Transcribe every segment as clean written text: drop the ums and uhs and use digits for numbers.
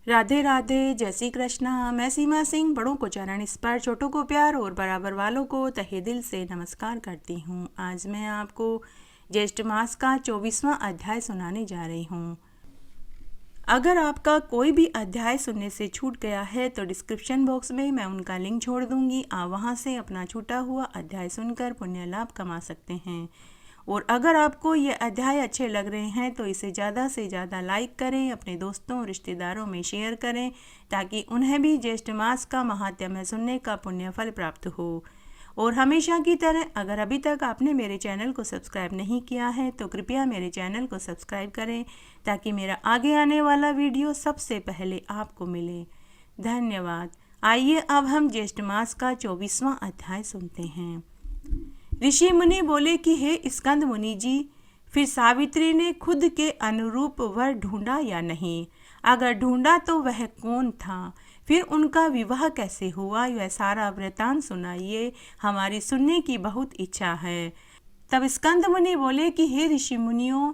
राधे राधे, जय श्री कृष्णा। मैं सीमा सिंह बड़ों को चरण स्पर्श, छोटों को प्यार और बराबर वालों को तहे दिल से नमस्कार करती हूँ। आज मैं आपको ज्येष्ठ मास का 24वां अध्याय सुनाने जा रही हूँ। अगर आपका कोई भी अध्याय सुनने से छूट गया है तो डिस्क्रिप्शन बॉक्स में मैं उनका लिंक छोड़ दूंगी। आप वहां से अपना छूटा हुआ अध्याय सुनकर पुण्य लाभ कमा सकते हैं। और अगर आपको ये अध्याय अच्छे लग रहे हैं तो इसे ज़्यादा से ज़्यादा लाइक करें, अपने दोस्तों और रिश्तेदारों में शेयर करें ताकि उन्हें भी ज्येष्ठ मास का महात्म्य सुनने का पुण्य फल प्राप्त हो। और हमेशा की तरह अगर अभी तक आपने मेरे चैनल को सब्सक्राइब नहीं किया है तो कृपया मेरे चैनल को सब्सक्राइब करें ताकि मेरा आगे आने वाला वीडियो सबसे पहले आपको मिले। धन्यवाद। आइए अब हम ज्येष्ठ मास का 24वां अध्याय सुनते हैं। ऋषि मुनि बोले कि हे स्कंद मुनि जी, फिर सावित्री ने खुद के अनुरूप वर ढूंढा या नहीं? अगर ढूंढा तो वह कौन था? फिर उनका विवाह कैसे हुआ? यह सारा वृतांत सुनाइए, हमारी सुनने की बहुत इच्छा है। तब स्कंद मुनि बोले कि हे ऋषि मुनियों,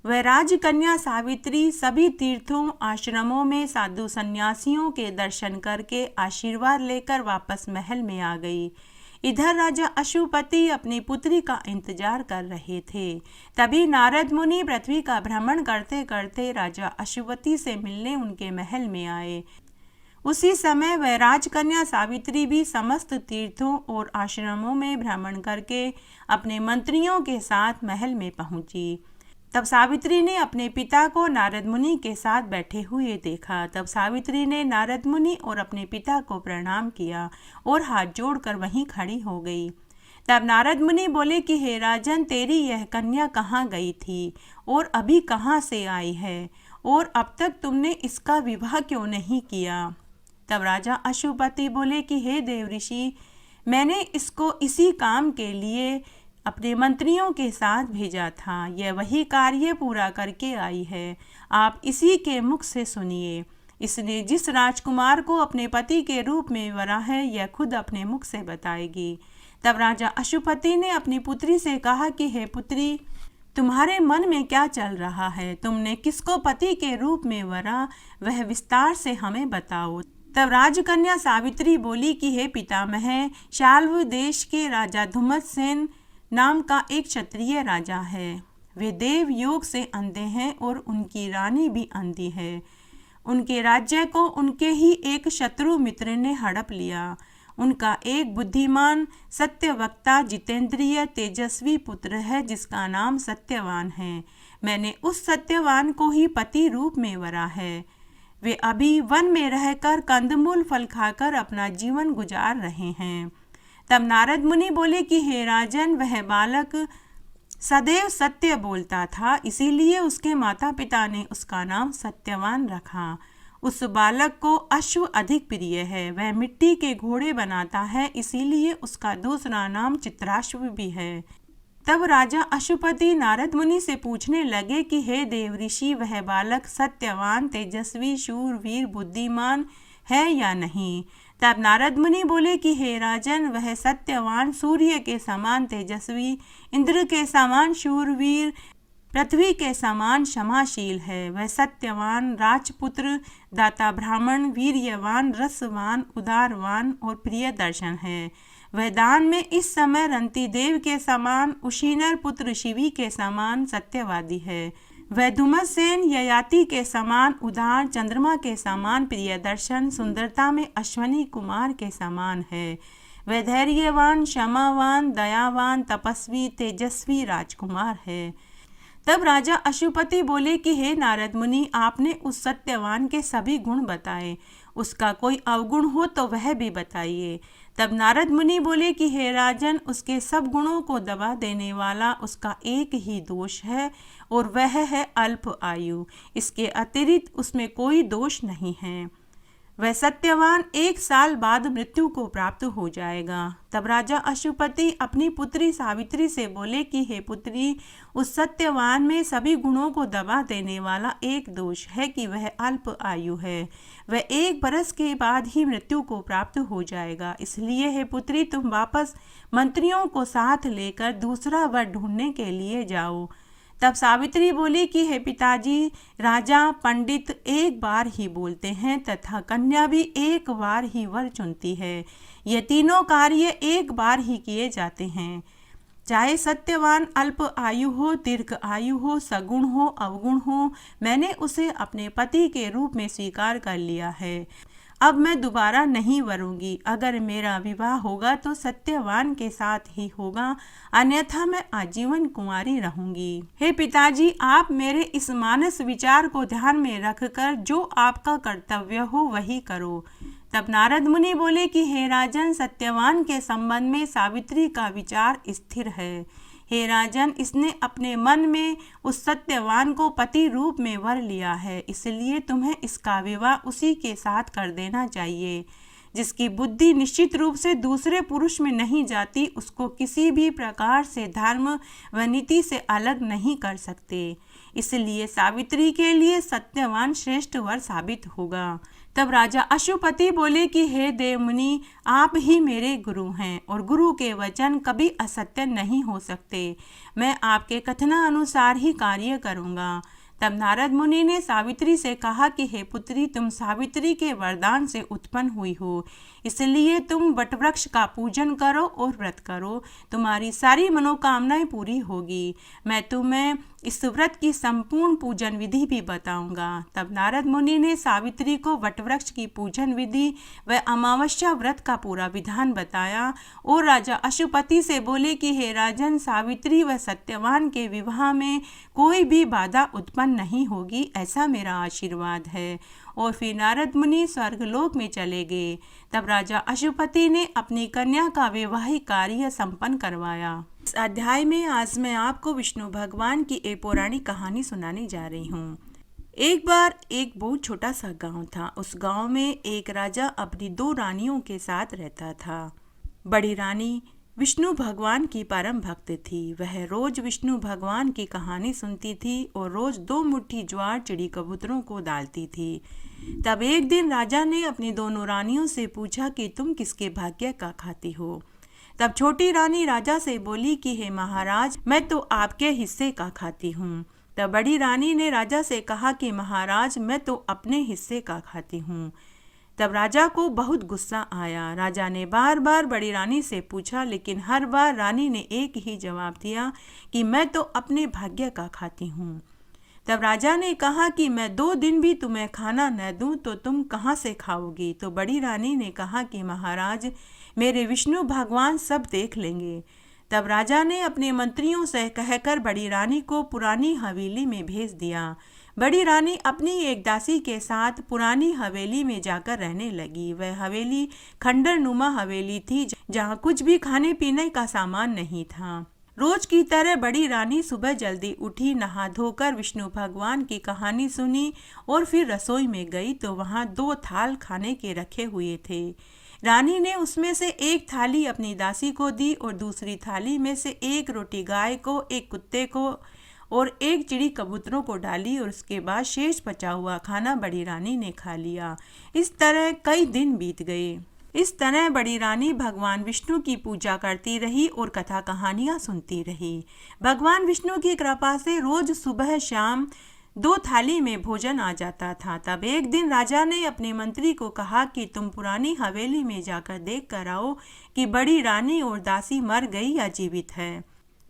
वह राजकन्या सावित्री सभी तीर्थों आश्रमों में साधु सन्यासियों के दर्शन करके आशीर्वाद लेकर वापस महल में आ गई। इधर राजा अशुपति अपनी पुत्री का इंतजार कर रहे थे। तभी नारद मुनि पृथ्वी का भ्रमण करते करते राजा अशुपति से मिलने उनके महल में आए। उसी समय वह राजकन्या सावित्री भी समस्त तीर्थों और आश्रमों में भ्रमण करके अपने मंत्रियों के साथ महल में पहुंची। तब सावित्री ने अपने पिता को नारद मुनि के साथ बैठे हुए देखा। तब सावित्री ने नारद मुनि और अपने पिता को प्रणाम किया और हाथ जोड़कर वहीं खड़ी हो गई। तब नारद मुनि बोले कि हे राजन, तेरी यह कन्या कहाँ गई थी और अभी कहाँ से आई है, और अब तक तुमने इसका विवाह क्यों नहीं किया? तब राजा अशुपति बोले कि हे देव ऋषि, मैंने इसको इसी काम के लिए अपने मंत्रियों के साथ भेजा था। यह वही कार्य पूरा करके आई है। आप इसी के मुख से सुनिए। इसने जिस राजकुमार को अपने पति के रूप में वरा है, यह खुद अपने मुख से बताएगी। तब राजा अशुपति ने अपनी पुत्री से कहा कि हे पुत्री, तुम्हारे मन में क्या चल रहा है? तुमने किसको पति के रूप में वरा, वह विस्तार से हमें बताओ। तब राजकन्या सावित्री बोली कि हे पितामह, शाल्व देश के राजा धुम्मसेन नाम का एक क्षत्रिय राजा है। वे देव योग से अंधे हैं और उनकी रानी भी अंधी है। उनके राज्य को उनके ही एक शत्रु मित्र ने हड़प लिया। उनका एक बुद्धिमान सत्यवक्ता जितेंद्रिय तेजस्वी पुत्र है जिसका नाम सत्यवान है। मैंने उस सत्यवान को ही पति रूप में वरा है। वे अभी वन में रहकर कंदमूल फल खाकर अपना जीवन गुजार रहे हैं। तब नारद मुनि बोले कि हे राजन, वह बालक सदैव सत्य बोलता था, इसीलिए उसके माता पिता ने उसका नाम सत्यवान रखा। उस बालक को अश्व अधिक प्रिय है। वह मिट्टी के घोड़े बनाता है, इसीलिए उसका दूसरा नाम चित्राश्व भी है। तब राजा अशुपति नारद मुनि से पूछने लगे कि हे देव ऋषि, वह बालक सत्यवान, तेजस्वी, शूरवीर, बुद्धिमान है या नहीं? तब नारद मुनि बोले कि हे राजन, वह सत्यवान, सूर्य के समान तेजस्वी, इंद्र के समान शूरवीर, पृथ्वी के समान क्षमाशील है। वह सत्यवान, राजपुत्र, दाता ब्राह्मण, वीर्यवान, रसवान, उदारवान और प्रिय दर्शन है। वह दान में इस समय रंती देव के समान, उशीनर पुत्र शिवी के समान सत्यवादी है। वह धुम्मसेन ययाति के समान उदार, चंद्रमा के समान प्रिय दर्शन, सुंदरता में अश्वनी कुमार के समान है। वह धैर्यवान, क्षमावान, दयावान, तपस्वी, तेजस्वी राजकुमार है। तब राजा अशुपति बोले कि हे नारद मुनि, आपने उस सत्यवान के सभी गुण बताए, उसका कोई अवगुण हो तो वह भी बताइए। तब नारद मुनि बोले कि हे राजन, उसके सब गुणों को दबा देने वाला उसका एक ही दोष है और वह है अल्प आयु। इसके अतिरिक्त उसमें कोई दोष नहीं है। वह सत्यवान 1 साल बाद मृत्यु को प्राप्त हो जाएगा। तब राजा अशुपति अपनी पुत्री सावित्री से बोले कि हे पुत्री, उस सत्यवान में सभी गुणों को दबा देने वाला एक दोष है कि वह अल्प आयु है। वह 1 बरस के बाद ही मृत्यु को प्राप्त हो जाएगा। इसलिए हे पुत्री, तुम वापस मंत्रियों को साथ लेकर दूसरा वर ढूंढने के लिए जाओ। तब सावित्री बोली कि हे पिताजी, राजा पंडित एक बार ही बोलते हैं तथा कन्या भी एक बार ही वर चुनती है। ये तीनों कार्य एक बार ही किए जाते हैं। चाहे सत्यवान अल्प आयु हो, दीर्घ आयु हो, सगुण हो, अवगुण हो, मैंने उसे अपने पति के रूप में स्वीकार कर लिया है। अब मैं दोबारा नहीं वरूंगी। अगर मेरा विवाह होगा तो सत्यवान के साथ ही होगा, अन्यथा मैं आजीवन कुंवारी रहूंगी। हे पिताजी, आप मेरे इस मानस विचार को ध्यान में रखकर जो आपका कर्तव्य हो वही करो। तब नारद मुनि बोले कि हे राजन, सत्यवान के संबंध में सावित्री का विचार स्थिर है। हे राजन, इसने अपने मन में उस सत्यवान को पति रूप में वर लिया है, इसलिए तुम्हें इसका विवाह उसी के साथ कर देना चाहिए। जिसकी बुद्धि निश्चित रूप से दूसरे पुरुष में नहीं जाती, उसको किसी भी प्रकार से धर्म व नीति से अलग नहीं कर सकते। इसलिए सावित्री के लिए सत्यवान श्रेष्ठ वर साबित होगा। तब राजा अश्वपति बोले कि हे देवमुनि, आप ही मेरे गुरु हैं और गुरु के वचन कभी असत्य नहीं हो सकते। मैं आपके कथनानुसार ही कार्य करूँगा। तब नारद मुनि ने सावित्री से कहा कि हे पुत्री, तुम सावित्री के वरदान से उत्पन्न हुई हो, इसलिए तुम वटवृक्ष का पूजन करो और व्रत करो, तुम्हारी सारी मनोकामनाएं पूरी होगी। मैं तुम्हें इस व्रत की संपूर्ण पूजन विधि भी बताऊंगा। तब नारद मुनि ने सावित्री को वटवृक्ष की पूजन विधि व अमावस्या व्रत का पूरा विधान बताया और राजा अश्वपति से बोले कि हे राजन, सावित्री व सत्यवान के विवाह में कोई भी बाधा उत्पन्न नहीं होगी, ऐसा मेरा आशीर्वाद है। और फिर नारद मुनि स्वर्गलोक में चले गए। तब राजा अश्वपति ने अपनी कन्या का वैवाहिक कार्य संपन्न करवाया। इस अध्याय में आज मैं आपको विष्णु भगवान की एक पौराणिक कहानी सुनाने जा रही हूँ। एक बार एक बहुत छोटा सा गांव था। उस गांव में एक राजा अपनी 2 रानियों के साथ रहता था। बड़ी रानी विष्णु भगवान की परम भक्त थी। वह रोज विष्णु भगवान की कहानी सुनती थी और रोज 2 मुट्ठी ज्वार चिड़ी कबूतरों को डालती थी। तब एक दिन राजा ने अपनी दोनों रानियों से पूछा कि तुम किसके भाग्य का खाती हो। तब छोटी रानी राजा से बोली कि हे महाराज, मैं तो आपके हिस्से का खाती हूँ। तब बड़ी रानी ने राजा से कहा कि महाराज, मैं तो अपने हिस्से का खाती हूँ। तब राजा को बहुत गुस्सा आया। राजा ने बार बार बड़ी रानी से पूछा, लेकिन हर बार रानी ने एक ही जवाब दिया कि मैं तो अपने भाग्य का खाती हूँ। तब राजा ने कहा कि मैं 2 दिन भी तुम्हें खाना न दूं तो तुम कहाँ से खाओगी। तो बड़ी रानी ने कहा कि महाराज, मेरे विष्णु भगवान सब देख लेंगे। तब राजा ने अपने मंत्रियों से कहकर बड़ी रानी को पुरानी हवेली में भेज दिया। बड़ी रानी अपनी एक दासी के साथ पुरानी हवेली में जाकर रहने लगी। वह हवेली खंडर नुमा हवेली थी, जहाँ कुछ भी खाने पीने का सामान नहीं था। रोज की तरह बड़ी रानी सुबह जल्दी उठी, नहा धोकर विष्णु भगवान की कहानी सुनी और फिर रसोई में गई तो वहाँ 2 थाल खाने के रखे हुए थे। रानी ने उसमें से एक थाली अपनी दासी को दी और दूसरी थाली में से एक रोटी गाय को, एक कुत्ते को और एक चिड़ी कबूतरों को डाली और उसके बाद शेष बचा हुआ खाना बड़ी रानी ने खा लिया। इस तरह कई दिन बीत गए। इस तरह बड़ी रानी भगवान विष्णु की पूजा करती रही और कथा कहानियाँ सुनती रही। भगवान विष्णु की कृपा से रोज सुबह शाम 2 थाली में भोजन आ जाता था। तब एक दिन राजा ने अपने मंत्री को कहा कि तुम पुरानी हवेली में जाकर देख कर आओ कि बड़ी रानी और दासी मर गई या जीवित है।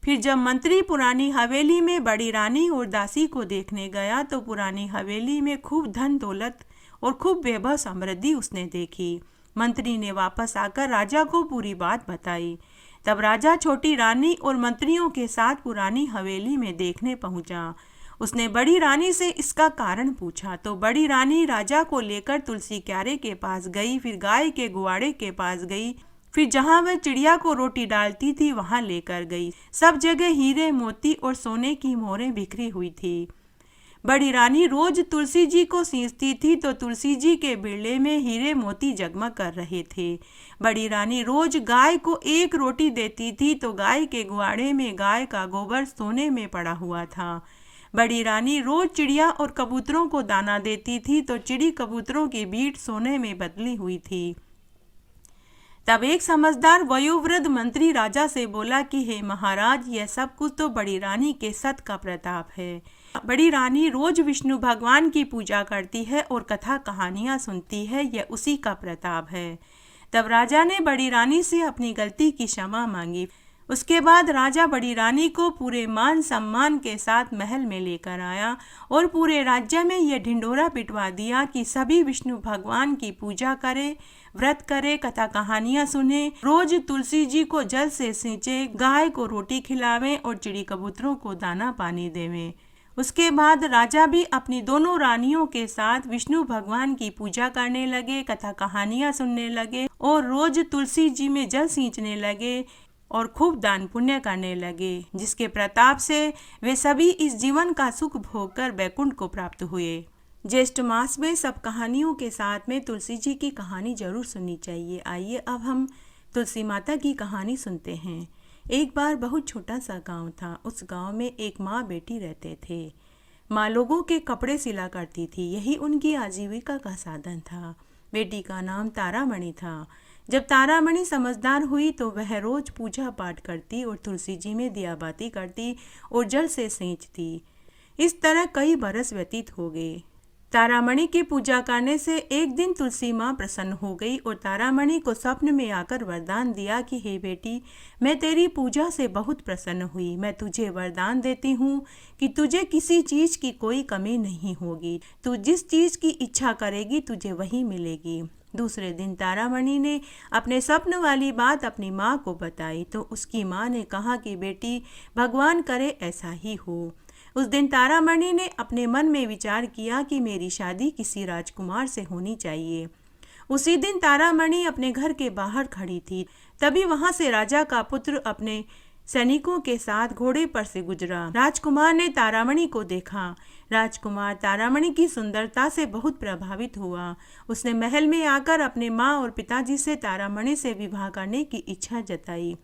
फिर जब मंत्री पुरानी हवेली में बड़ी रानी और दासी को देखने गया तो पुरानी हवेली में खूब धन दौलत और खूब वैभव समृद्धि उसने देखी। मंत्री ने वापस आकर राजा को पूरी बात बताई। तब राजा छोटी रानी और मंत्रियों के साथ पुरानी हवेली में देखने पहुंचा। उसने बड़ी रानी से इसका कारण पूछा तो बड़ी रानी राजा को लेकर तुलसी क्यारे के पास गई, फिर गाय के गुआड़े के पास गई, फिर जहां वह चिड़िया को रोटी डालती थी वहां लेकर गई। सब जगह हीरे मोती और सोने की मोहरें बिखरी हुई थी। बड़ी रानी रोज तुलसी जी को सींचती थी तो तुलसी जी के बिरले में हीरे मोती जगमग कर रहे थे। बड़ी रानी रोज गाय को एक रोटी देती थी तो गाय के गुआड़े में गाय का गोबर सोने में पड़ा हुआ था। बड़ी रानी रोज चिड़िया और कबूतरों को दाना देती थी तो चिड़ी कबूतरों की बीट सोने में बदली हुई थी। तब एक समझदार वयोवृद्ध मंत्री राजा से बोला कि हे महाराज, यह सब कुछ तो बड़ी रानी के सत का प्रताप है। बड़ी रानी रोज विष्णु भगवान की पूजा करती है और कथा कहानियां सुनती है, यह उसी का प्रताप है। तब राजा ने बड़ी रानी से अपनी गलती की क्षमा मांगी। उसके बाद राजा बड़ी रानी को पूरे मान सम्मान के साथ महल में लेकर आया और पूरे राज्य में यह ढिंढोरा पिटवा दिया कि सभी विष्णु भगवान की पूजा करे, व्रत करे, कथा कहानियां सुने, रोज तुलसी जी को जल से सींचे, गाय को रोटी खिलावें और चिड़ी कबूतरों को दाना पानी देवें। उसके बाद राजा भी अपनी दोनों रानियों के साथ विष्णु भगवान की पूजा करने लगे, कथा कहानियां सुनने लगे और रोज तुलसी जी में जल सींचने लगे और खूब दान पुण्य करने लगे, जिसके प्रताप से वे सभी इस जीवन का सुख भोगकर वैकुंठ को प्राप्त हुए। ज्येष्ठ मास में सब कहानियों के साथ में तुलसी जी की कहानी जरूर सुननी चाहिए। आइए अब हम तुलसी माता की कहानी सुनते हैं। एक बार बहुत छोटा सा गांव था। उस गांव में एक माँ बेटी रहते थे। माँ लोगों के कपड़े सिला करती थी, यही उनकी आजीविका का साधन था। बेटी का नाम तारामणि था। जब तारामणि समझदार हुई तो वह रोज पूजा पाठ करती और तुलसी जी में दिया बाती करती और जल से सींचती। इस तरह कई बरस व्यतीत हो गए। तारामणि की पूजा करने से एक दिन तुलसी माँ प्रसन्न हो गई और तारामणि को स्वप्न में आकर वरदान दिया कि हे बेटी, मैं तेरी पूजा से बहुत प्रसन्न हुई। मैं तुझे वरदान देती हूँ कि तुझे किसी चीज़ की कोई कमी नहीं होगी। तू जिस चीज़ की इच्छा करेगी तुझे वही मिलेगी। दूसरे दिन तारामणि ने अपने स्वप्न वाली बात अपनी माँ को बताई तो उसकी माँ ने कहा कि बेटी, भगवान करे ऐसा ही हो। उस दिन तारामणि ने अपने मन में विचार किया कि मेरी शादी किसी राजकुमार से होनी चाहिए। उसी दिन तारामणि अपने घर के बाहर खड़ी थी। तभी वहां से राजा का पुत्र अपने सैनिकों के साथ घोड़े पर से गुजरा। राजकुमार ने तारामणि को देखा। राजकुमार तारामणि की सुंदरता से बहुत प्रभावित हुआ। उसने महल में आकर अपने माँ और पिताजी से तारामणि से विवाह करने की इच्छा जताई।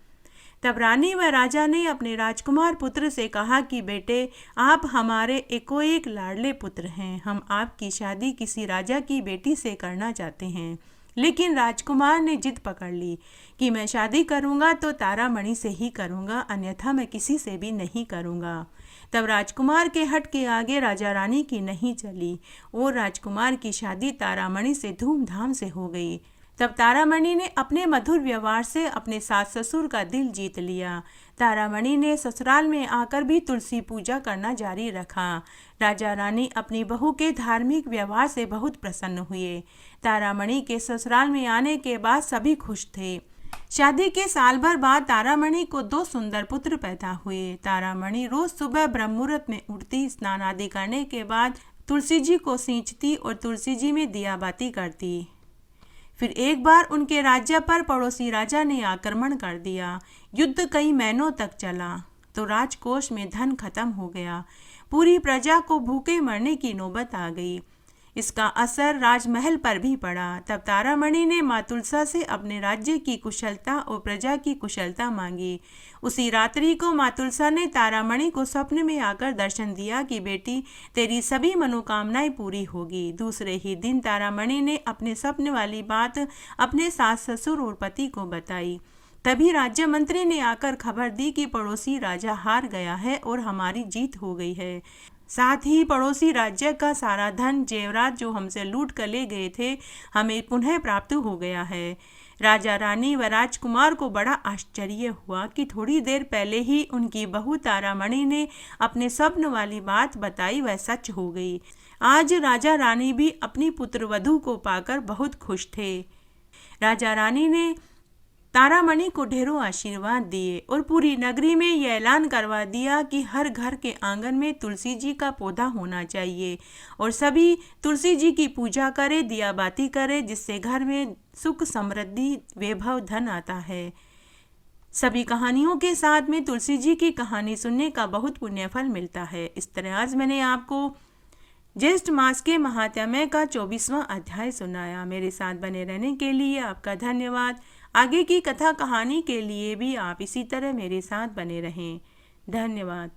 तब रानी व राजा ने अपने राजकुमार पुत्र से कहा कि बेटे, आप हमारे एकोएक लाडले पुत्र हैं। हम आपकी शादी किसी राजा की बेटी से करना चाहते हैं। लेकिन राजकुमार ने जिद पकड़ ली कि मैं शादी करूंगा तो तारामणि से ही करूंगा, अन्यथा मैं किसी से भी नहीं करूंगा। तब राजकुमार के हट के आगे राजा रानी की नहीं चली और राजकुमार की शादी तारामणि से धूमधाम से हो गई। तब तारामणि ने अपने मधुर व्यवहार से अपने सास ससुर का दिल जीत लिया। तारामणि ने ससुराल में आकर भी तुलसी पूजा करना जारी रखा। राजा रानी अपनी बहू के धार्मिक व्यवहार से बहुत प्रसन्न हुए। तारामणि के ससुराल में आने के बाद सभी खुश थे। शादी के साल भर बाद तारामणि को 2 सुंदर पुत्र पैदा हुए। तारामणि रोज सुबह ब्रह्म मुहूर्त में उठती, स्नान आदि करने के बाद तुलसी जी को सींचती और तुलसी जी में दिया बाती करती। फिर एक बार उनके राज्य पर पड़ोसी राजा ने आक्रमण कर दिया। युद्ध कई महीनों तक चला तो राजकोष में धन खत्म हो गया। पूरी प्रजा को भूखे मरने की नौबत आ गई। इसका असर राजमहल पर भी पड़ा। तब तारामणि ने माँ तुलसा से अपने राज्य की कुशलता और प्रजा की कुशलता मांगी। उसी रात्रि को माँ तुलसा ने तारामणि को स्वप्न में आकर दर्शन दिया कि बेटी, तेरी सभी मनोकामनाएं पूरी होगी। दूसरे ही दिन तारामणि ने अपने स्वप्न वाली बात अपने सास ससुर और पति को बताई। तभी राज्य मंत्री ने आकर खबर दी कि पड़ोसी राजा हार गया है और हमारी जीत हो गई है। साथ ही पड़ोसी राज्य का सारा धन जेवरात जो हमसे लूट कर ले गए थे, हमें पुनः प्राप्त हो गया है। राजा रानी व राजकुमार को बड़ा आश्चर्य हुआ कि थोड़ी देर पहले ही उनकी बहू तारामणि ने अपने स्वप्न वाली बात बताई वह सच हो गई। आज राजा रानी भी अपनी पुत्रवधू को पाकर बहुत खुश थे। राजा रानी ने तारामणि को ढेरों आशीर्वाद दिए और पूरी नगरी में यह ऐलान करवा दिया कि हर घर के आंगन में तुलसी जी का पौधा होना चाहिए और सभी तुलसी जी की पूजा करें, दिया बाती करें, जिससे घर में सुख समृद्धि वैभव धन आता है। सभी कहानियों के साथ में तुलसी जी की कहानी सुनने का बहुत पुण्य फल मिलता है। इस तरह आज मैंने आपको ज्येष्ठ मास के महात्म्य का 24वां अध्याय सुनाया। मेरे साथ बने रहने के लिए आपका धन्यवाद। आगे की कथा कहानी के लिए भी आप इसी तरह मेरे साथ बने रहें। धन्यवाद।